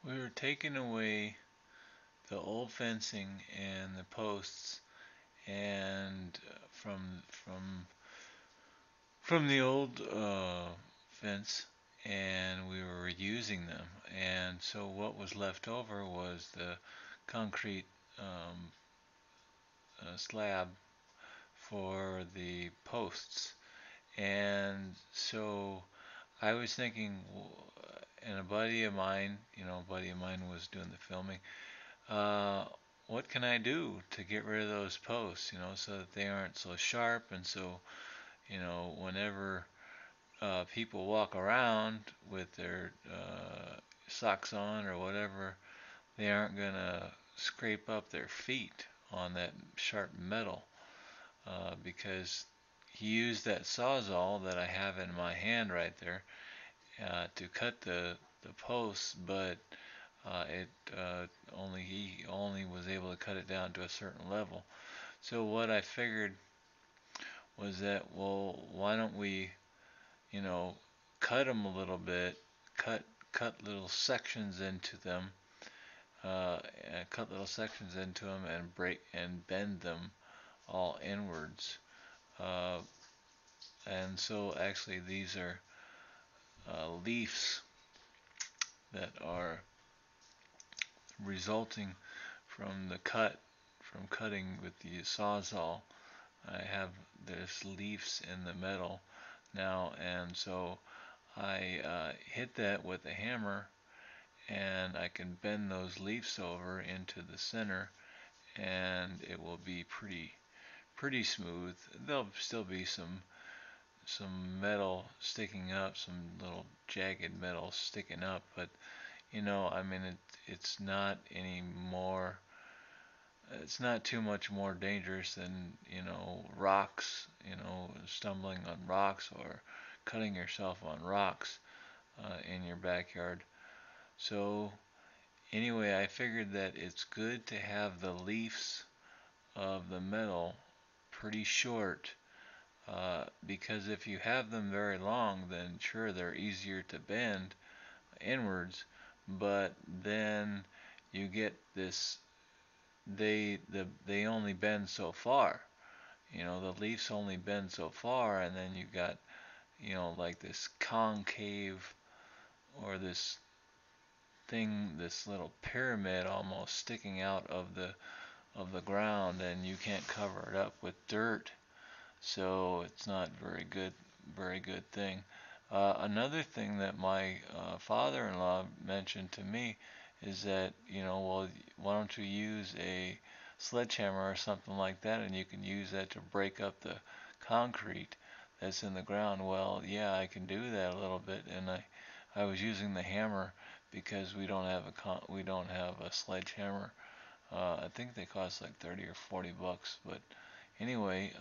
We were taking away the old fencing and the posts and from the old fence, and we were reusing them. And so what was left over was the concrete um, slab for the posts. And so I was thinking, and a buddy of mine was doing the filming. Uh, what can I do to get rid of those posts, so that they aren't so sharp, and so, whenever people walk around with their socks on or whatever, they aren't gonna scrape up their feet on that sharp metal, because he used that sawzall that I have in my hand right there to cut the posts, but it he only was able to cut it down to a certain level. So what I figured was that, well, why don't we, you know, cut them a little bit, cut cut little sections into them, and cut little sections into them and break and bend them all inwards. Uh, and so actually these are leaves that are resulting from from cutting with the sawzall. I have there's leaves in the metal now, and so I hit that with a hammer, and I can bend those leaves over into the center, and it will be pretty smooth. There'll still be some metal sticking up, some little jagged metal sticking up, but I mean it's not any more. It's not too much more dangerous than rocks, stumbling on rocks or cutting yourself on rocks in your backyard. So anyway, I figured that it's good to have the leaves of the metal pretty short, because if you have them very long, then sure they're easier to bend inwards, but then you get this they only bend so far. The leaves only bend so far, and then you got like this concave, or this little pyramid almost sticking out of the ground, and you can't cover it up with dirt. So it's not very good thing. Another thing that my father-in-law mentioned to me is that, well, why don't you use a sledgehammer or something like that, and you can use that to break up the concrete that's in the ground. Well, yeah, I can do that a little bit, and I was using the hammer because we don't have a sledgehammer. I think they cost like 30 or 40 bucks, but anyway,